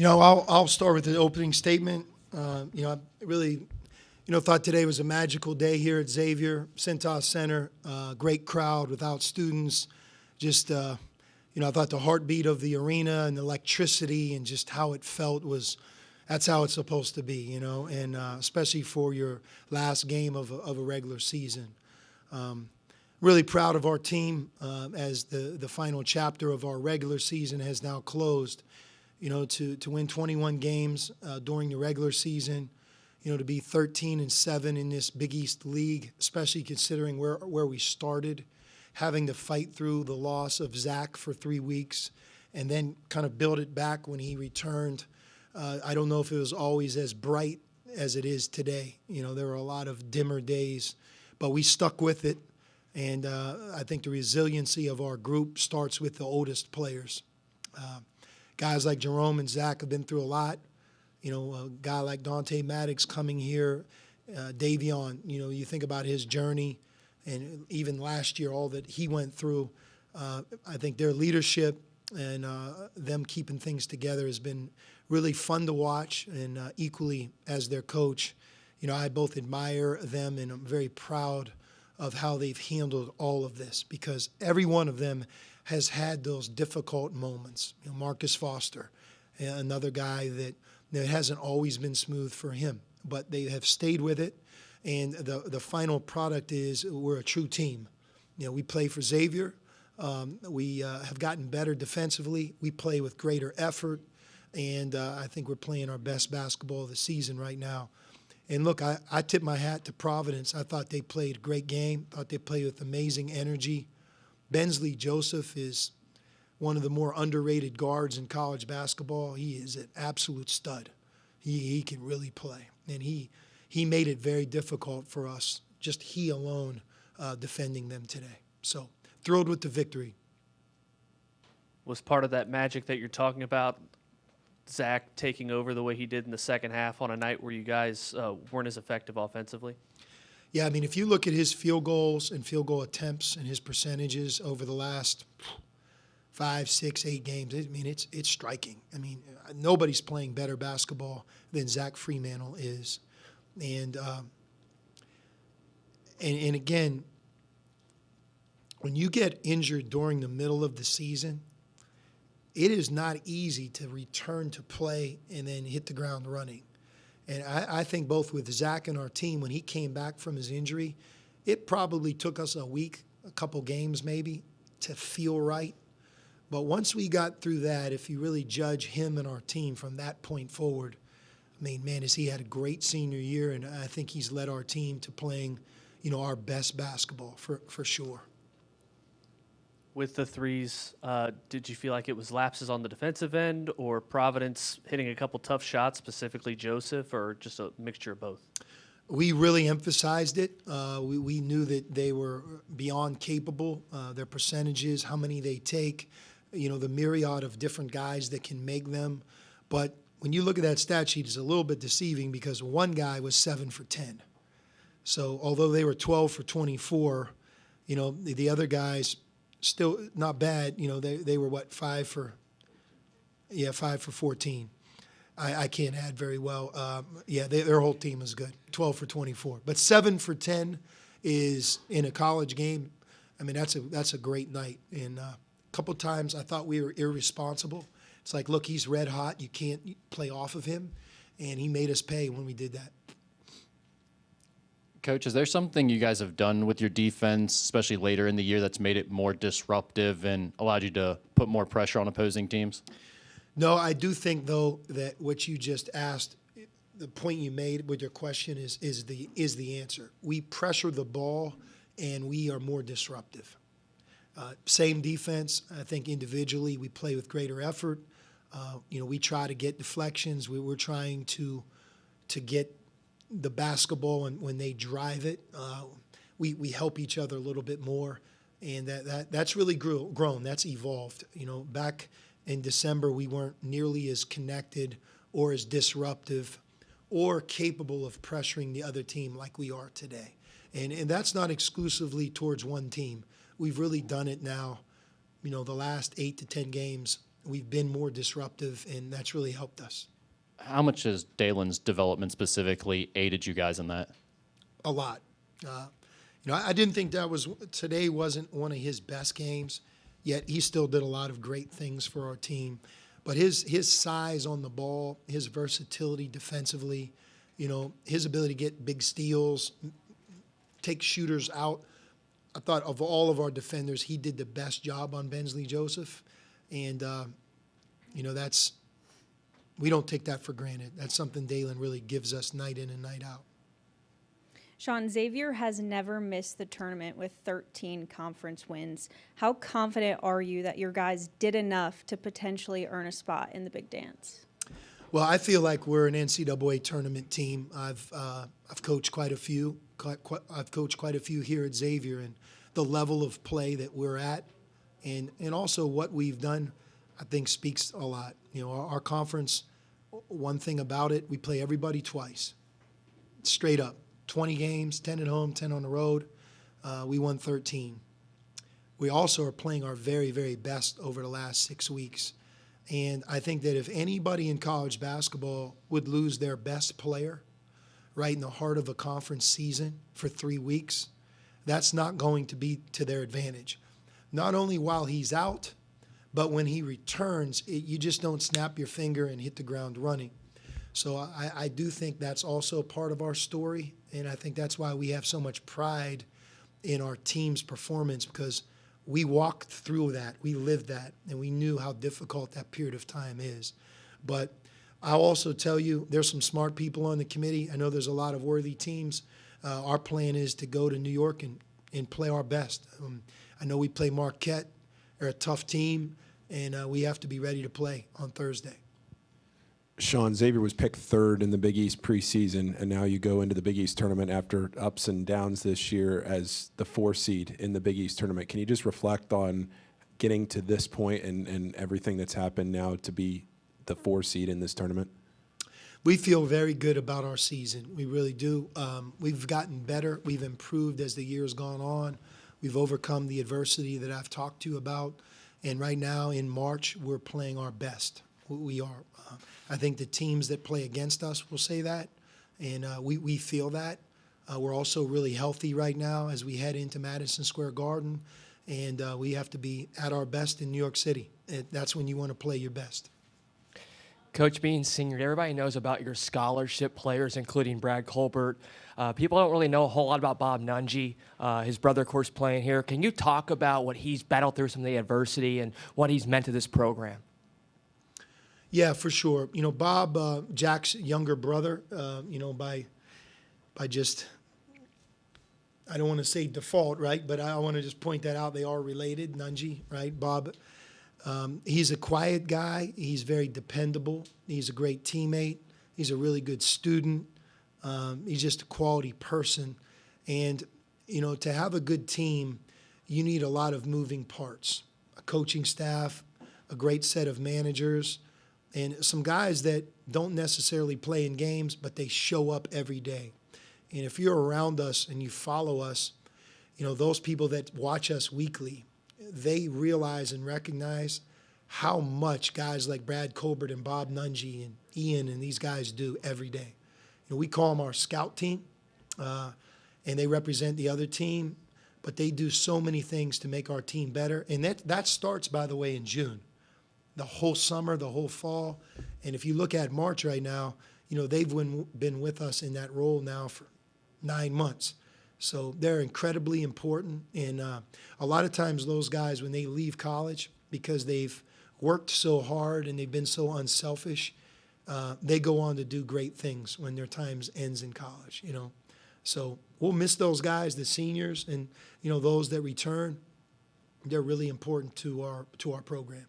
I'll start with the opening statement. I really, thought today was a magical day here at Xavier Cintas Center. Great crowd without students. Just, I thought the heartbeat of the arena and the electricity and just how it felt that's how it's supposed to be, and especially for your last game of a regular season. Really proud of our team as the final chapter of our regular season has now closed. To win 21 games during the regular season, to be 13-7 in this Big East League, especially considering where we started, having to fight through the loss of Zach for 3 weeks and then kind of build it back when he returned. I don't know if it was always as bright as it is today. There were a lot of dimmer days, but we stuck with it. And I think the resiliency of our group starts with the oldest players. Guys like Jerome and Zach have been through a lot. A guy like Dante Maddox coming here, Davion, you think about his journey and even last year, all that he went through. I think their leadership and them keeping things together has been really fun to watch, and equally as their coach, I both admire them and I'm very proud of how they've handled all of this, because every one of them has had those difficult moments. Marcus Foster, another guy that it hasn't always been smooth for him, but they have stayed with it, and the final product is we're a true team. We play for Xavier. We have gotten better defensively. We play with greater effort, and I think we're playing our best basketball of the season right now. And look, I tip my hat to Providence. I thought they played a great game. Thought they played with amazing energy. Bensley Joseph is one of the more underrated guards in college basketball. He is an absolute stud. He can really play. And he made it very difficult for us, just he alone, defending them today. So thrilled with the victory. Was part of that magic that you're talking about Zach taking over the way he did in the second half on a night where you guys weren't as effective offensively? Yeah, if you look at his field goals and field goal attempts and his percentages over the last 5, 6, 8 games, it's striking. Nobody's playing better basketball than Zach Freemantle is. And again, when you get injured during the middle of the season, it is not easy to return to play and then hit the ground running. And I think both with Zach and our team, when he came back from his injury, it probably took us a week, a couple games maybe, to feel right. But once we got through that, if you really judge him and our team from that point forward, has he had a great senior year, and I think he's led our team to playing, our best basketball for sure. With the threes, did you feel like it was lapses on the defensive end or Providence hitting a couple tough shots, specifically Joseph, or just a mixture of both? We really emphasized it. We knew that they were beyond capable, their percentages, how many they take, the myriad of different guys that can make them. But when you look at that stat sheet, it's a little bit deceiving because one guy was 7 for 10. So although they were 12 for 24, the other guys still not bad. They were 5 for 14. I can't add very well. Their whole team is good. 12 for 24, but 7 for 10 is in a college game. That's a great night. And a couple times I thought we were irresponsible. It's like, look, he's red hot. You can't play off of him, and he made us pay when we did that. Coach, is there something you guys have done with your defense, especially later in the year, that's made it more disruptive and allowed you to put more pressure on opposing teams? No, I do think, though, that what you just asked, the point you made with your question is the answer. We pressure the ball, and we are more disruptive. Same defense. I think individually we play with greater effort. We try to get deflections. We're trying to get the basketball, and when they drive it, we help each other a little bit more, and that's really grown. That's evolved. Back in December, we weren't nearly as connected or as disruptive or capable of pressuring the other team like we are today. And that's not exclusively towards one team. We've really done it now, the last 8 to 10 games we've been more disruptive, and that's really helped us How much has Dalen's development specifically aided you guys in that? a lot. I didn't think today wasn't one of his best games, yet he still did a lot of great things for our team. But his size on the ball, his versatility defensively, his ability to get big steals, take shooters out. I thought of all of our defenders, he did the best job on Bensley Joseph. And, we don't take that for granted. That's something Dalen really gives us night in and night out. Sean, Xavier has never missed the tournament with 13 conference wins. How confident are you that your guys did enough to potentially earn a spot in the big dance? Well, I feel like we're an NCAA tournament team. I've coached quite a few. I've coached quite a few here at Xavier, and the level of play that we're at, and also what we've done, I think speaks a lot. Our conference, one thing about it, we play everybody twice, straight up. 20 games, 10 at home, 10 on the road. We won 13. We also are playing our very, very best over the last 6 weeks. And I think that if anybody in college basketball would lose their best player right in the heart of a conference season for 3 weeks, that's not going to be to their advantage. Not only while he's out, but when he returns, you just don't snap your finger and hit the ground running. So I do think that's also part of our story, and I think that's why we have so much pride in our team's performance, because we walked through that, we lived that, and we knew how difficult that period of time is. But I'll also tell you, there's some smart people on the committee. I know there's a lot of worthy teams. Our plan is to go to New York and play our best. I know we play Marquette. They're a tough team, and we have to be ready to play on Thursday. Sean, Xavier was picked third in the Big East preseason, and now you go into the Big East tournament after ups and downs this year as the 4 seed in the Big East tournament. Can you just reflect on getting to this point and everything that's happened now to be the 4 seed in this tournament? We feel very good about our season. We really do. We've gotten better. We've improved as the year's gone on. We've overcome the adversity that I've talked to you about. And right now in March, we're playing our best. We are. I think the teams that play against us will say that, and we feel that. We're also really healthy right now as we head into Madison Square Garden, and we have to be at our best in New York City. That's when you want to play your best. Coach, being senior, everybody knows about your scholarship players, including Brad Colbert. People don't really know a whole lot about Bob Nungy, his brother, of course, playing here. Can you talk about what he's battled through, some of the adversity, and what he's meant to this program? Yeah, for sure. Bob, Jack's younger brother, by just, I don't want to say default, right? But I want to just point that out. They are related, Nungy, right? Bob, he's a quiet guy. He's very dependable. He's a great teammate. He's a really good student. He's just a quality person. And, to have a good team, you need a lot of moving parts, a coaching staff, a great set of managers, and some guys that don't necessarily play in games, but they show up every day. And if you're around us and you follow us, those people that watch us weekly, they realize and recognize how much guys like Brad Colbert and Bob Nungy and Ian and these guys do every day. We call them our scout team, and they represent the other team, but they do so many things to make our team better. And that starts, by the way, in June. The whole summer, the whole fall. And if you look at March right now, they've been with us in that role now for 9 months. So they're incredibly important. And a lot of times those guys, when they leave college, because they've worked so hard and they've been so unselfish, they go on to do great things when their time ends in college, So we'll miss those guys, the seniors, and, those that return. They're really important to our program.